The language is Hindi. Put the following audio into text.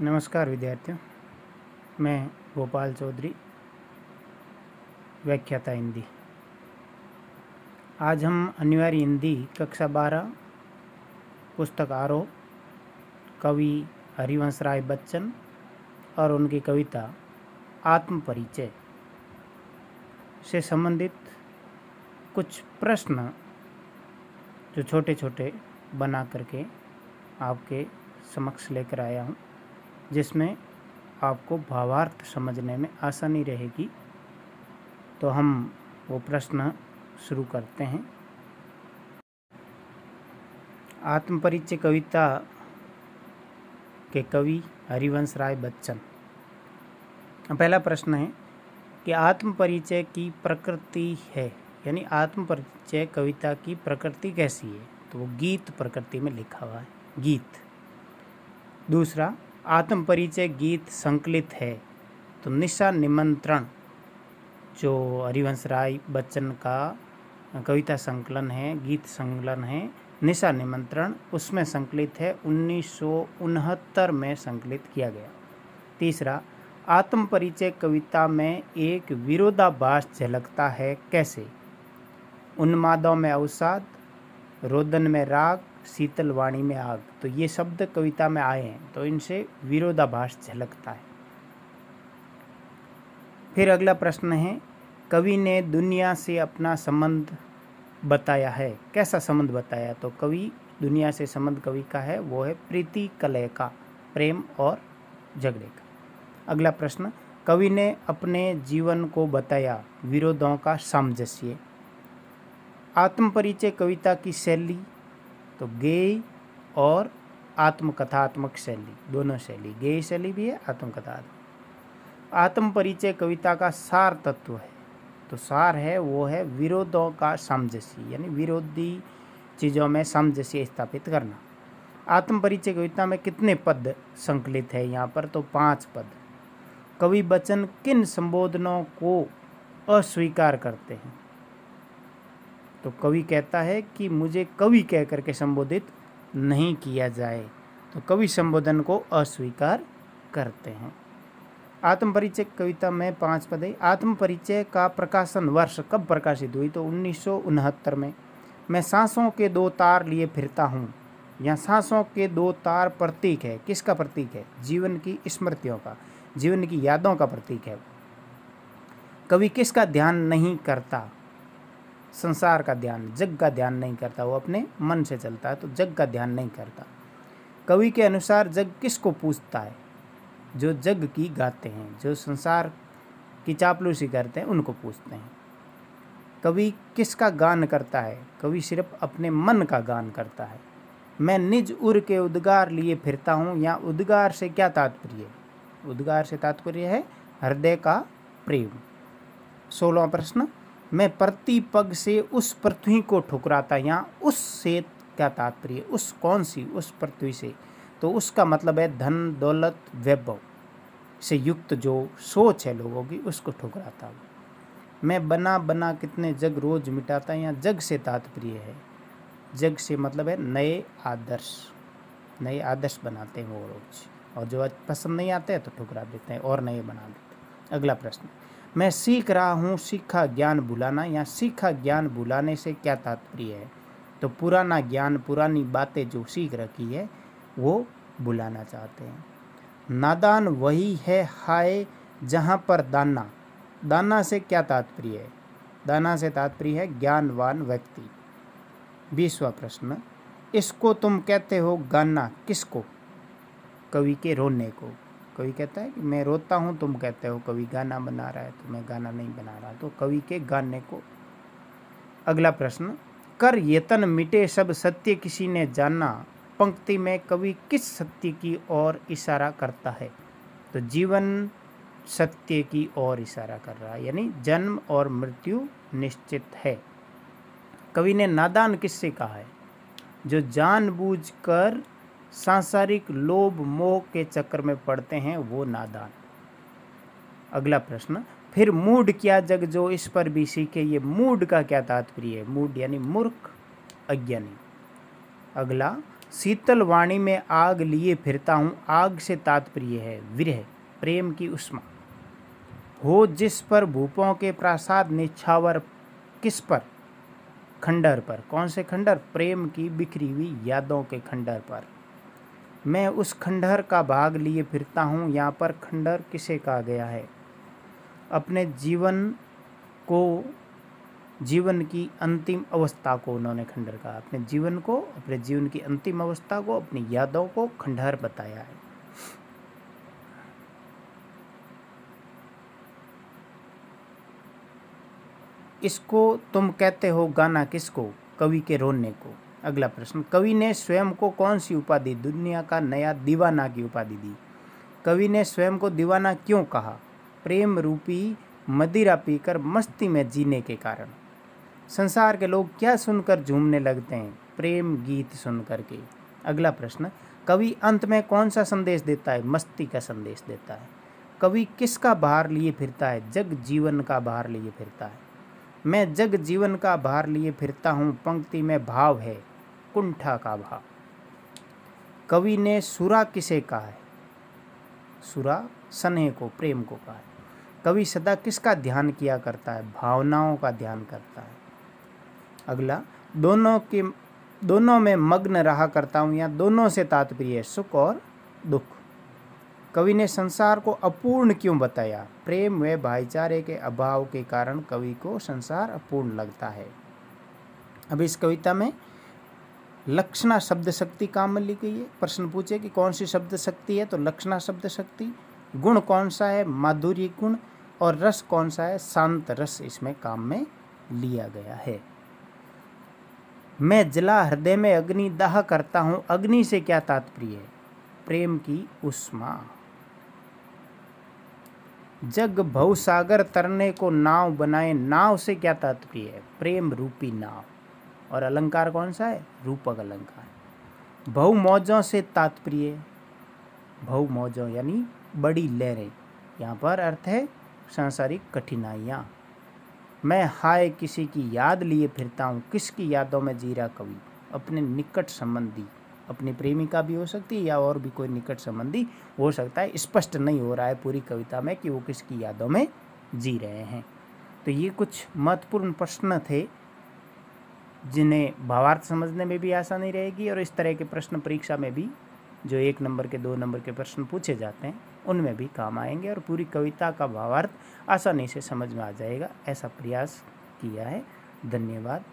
नमस्कार विद्यार्थियों, मैं गोपाल चौधरी, व्याख्याता हिंदी। आज हम अनिवार्य हिंदी कक्षा 12 पुस्तक आरोह, कवि हरिवंश राय बच्चन और उनकी कविता आत्म परिचय से संबंधित कुछ प्रश्न जो छोटे छोटे बना करके आपके समक्ष लेकर आया हूँ, जिसमें आपको भावार्थ समझने में आसानी रहेगी। तो हम वो प्रश्न शुरू करते हैं। आत्मपरिचय कविता के कवि हरिवंश राय बच्चन। पहला प्रश्न है कि आत्मपरिचय की प्रकृति है, यानी आत्मपरिचय कविता की प्रकृति कैसी है, तो वो गीत प्रकृति में लिखा हुआ है, गीत। दूसरा, आत्मपरिचय गीत संकलित है, तो निशा निमंत्रण जो हरिवंश राय बच्चन का कविता संकलन है, गीत संकलन है, निशा निमंत्रण, उसमें संकलित है, 1969 में संकलित किया गया। तीसरा, आत्मपरिचय कविता में एक विरोधाभास झलकता है, कैसे? उन्मादों में अवसाद, रोदन में राग, शीतल वाणी में आग। तो ये शब्द कविता में आए हैं, तो इनसे विरोधाभास झलकता है। फिर अगला प्रश्न है, कवि ने दुनिया से अपना संबंध बताया है, कैसा संबंध बताया? तो कवि दुनिया से संबंध कवि का है, वो है प्रीति कलह का, प्रेम और झगड़े का। अगला प्रश्न, कवि ने अपने जीवन को बताया, विरोधों का सामंजस्य। आत्मपरिचय कविता की शैली, तो गेय और आत्मकथात्मक शैली, दोनों शैली, गेय शैली भी है, आत्मकथा। आत्मपरिचय कविता का सार तत्व है, तो सार है वो है विरोधों का सामंजस्य, यानी विरोधी चीज़ों में सामंजस्य स्थापित करना। आत्मपरिचय कविता में कितने पद संकलित है यहाँ पर? तो 5 पद। कवि बच्चन किन संबोधनों को अस्वीकार करते हैं? तो कवि कहता है कि मुझे कवि कह करके संबोधित नहीं किया जाए, तो कवि संबोधन को अस्वीकार करते हैं। आत्मपरिचय कविता में 5 पद है। आत्मपरिचय का प्रकाशन वर्ष कब प्रकाशित हुई? तो 1969 में। मैं सांसों के 2 तार लिए फिरता हूँ, यहाँ सांसों के 2 तार प्रतीक है, किसका प्रतीक है? जीवन की स्मृतियों का, जीवन की यादों का प्रतीक है। कवि किसका ध्यान नहीं करता? संसार का ध्यान, जग का ध्यान नहीं करता, वो अपने मन से चलता है, तो जग का ध्यान नहीं करता। कवि के अनुसार जग किसको पूछता है? जो जग की गाते हैं, जो संसार की चापलूसी करते हैं, उनको पूछते हैं। कवि किसका गान करता है? कवि सिर्फ अपने मन का गान करता है। मैं निज उर के उद्गार लिए फिरता हूँ, यहाँ उद्गार से क्या तात्पर्य है? उद्गार से तात्पर्य है हृदय का प्रेम। 16वां प्रश्न, मैं प्रति पग से उस पृथ्वी को ठुकराता, यहाँ उस से क्या तात्पर्य? उस कौन सी? उस पृथ्वी से, तो उसका मतलब है धन दौलत वैभव से युक्त जो सोच है लोगों की, उसको ठुकराता हूँ। मैं बना बना कितने जग रोज मिटाता, यहाँ जग से तात्पर्य है, जग से मतलब है नए आदर्श, नए आदर्श बनाते हैं वो रोज, और जो पसंद नहीं आते हैं तो ठुकरा देते हैं और नए बना देते हैं। अगला प्रश्न, मैं सीख रहा हूँ सीखा ज्ञान भुलाना, यहाँ सीखा ज्ञान भुलाने से क्या तात्पर्य है? तो पुराना ज्ञान, पुरानी बातें जो सीख रखी है वो भुलाना चाहते हैं। नादान वही है हाय जहाँ पर दाना, दाना से क्या तात्पर्य है? दाना से तात्पर्य है ज्ञानवान व्यक्ति। 20वां प्रश्न, इसको तुम कहते हो गाना, किसको? कवि के रोने को। कवि कहता है कि मैं रोता हूँ, तुम कहते हो कवि गाना बना रहा है, तो मैं गाना नहीं बना रहा, तो कवि के गाने को। अगला प्रश्न, कर यतन मिटे सब सत्य किसी ने जाना, पंक्ति में कवि किस सत्य की ओर इशारा करता है? तो जीवन सत्य की ओर इशारा कर रहा है, यानी जन्म और मृत्यु निश्चित है। कवि ने नादान किससे कहा है? जो जानबूझकर सांसारिक लोभ मोह के चक्कर में पड़ते हैं, वो नादान। अगला प्रश्न, फिर मूढ़ क्या जग जो इस पर भी सीखे, ये मूढ़ का क्या तात्पर्य है? मूढ़ यानी मूर्ख, अज्ञानी। अगला, शीतल वाणी में आग लिए फिरता हूँ, आग से तात्पर्य है विरह, प्रेम की उष्मा। हो जिस पर भूपों के प्रासाद निछावर, किस पर? खंडर पर। कौन से खंडर? प्रेम की बिखरी हुई यादों के खंडर पर। मैं उस खंडहर का भाग लिए फिरता हूँ, यहाँ पर खंडर किसे कहा गया है? अपने जीवन को, जीवन की अंतिम अवस्था को उन्होंने खंडहर कहा। अपने जीवन को, अपने जीवन की अंतिम अवस्था को, अपनी यादों को खंडहर बताया है। इसको तुम कहते हो गाना किसको? कवि के रोने को। अगला प्रश्न, कवि ने स्वयं को कौन सी उपाधि, दुनिया का नया दीवाना की उपाधि दी? कवि ने स्वयं को दीवाना क्यों कहा? प्रेम रूपी मदिरा पीकर मस्ती में जीने के कारण। संसार के लोग क्या सुनकर झूमने लगते हैं? प्रेम गीत सुन करके। अगला प्रश्न, कवि अंत में कौन सा संदेश देता है? मस्ती का संदेश देता है। कवि किसका भार लिए फिरता है? जग जीवन का भार लिए फिरता है। मैं जग जीवन का भार लिए फिरता हूँ, पंक्ति में भाव है कुंठा का भाव। कवि ने सुरा किसे कहा है? सुरा स्नेह को, प्रेम को कहा है। कवि सदा किसका ध्यान किया करता है? भावनाओं का ध्यान करता है। अगला, दोनों में मग्न रहा करता हूँ, या दोनों से तात्पर्य है सुख और दुख। कवि ने संसार को अपूर्ण क्यों बताया? प्रेम व भाईचारे के अभाव के कारण कवि को संसार अपूर्ण लगता है। अब इस कविता में लक्षणा शब्द शक्ति काम में ली गई है। प्रश्न पूछे कि कौन सी शब्द शक्ति है, तो लक्षणा शब्द शक्ति। गुण कौन सा है? माधुर्य गुण। और रस कौन सा है? शांत रस इसमें काम में लिया गया है। मैं जला हृदय में अग्नि दाह करता हूँ, अग्नि से क्या तात्पर्य है? प्रेम की उष्मा। जग भवसागर तरने को नाव बनाए, नाव से क्या तात्पर्य है? प्रेम रूपी नाव। और अलंकार कौन सा है? रूपक अलंकार। भव मौजों से तात्पर्य, भव मौजों यानी बड़ी लहरें, यहाँ पर अर्थ है सांसारिक कठिनाइयाँ। मैं हाय किसी की याद लिए फिरता हूँ, किसकी यादों में जी रहा कवि? अपने निकट संबंधी, अपनी प्रेमिका भी हो सकती है या और भी कोई निकट संबंधी हो सकता है। स्पष्ट नहीं हो रहा है पूरी कविता में कि वो किसकी यादों में जी रहे हैं। तो ये कुछ महत्वपूर्ण प्रश्न थे जिन्हें भावार्थ समझने में भी आसानी रहेगी, और इस तरह के प्रश्न परीक्षा में भी जो 1 नंबर के 2 नंबर के प्रश्न पूछे जाते हैं उनमें भी काम आएंगे, और पूरी कविता का भावार्थ आसानी से समझ में आ जाएगा। ऐसा प्रयास किया है। धन्यवाद।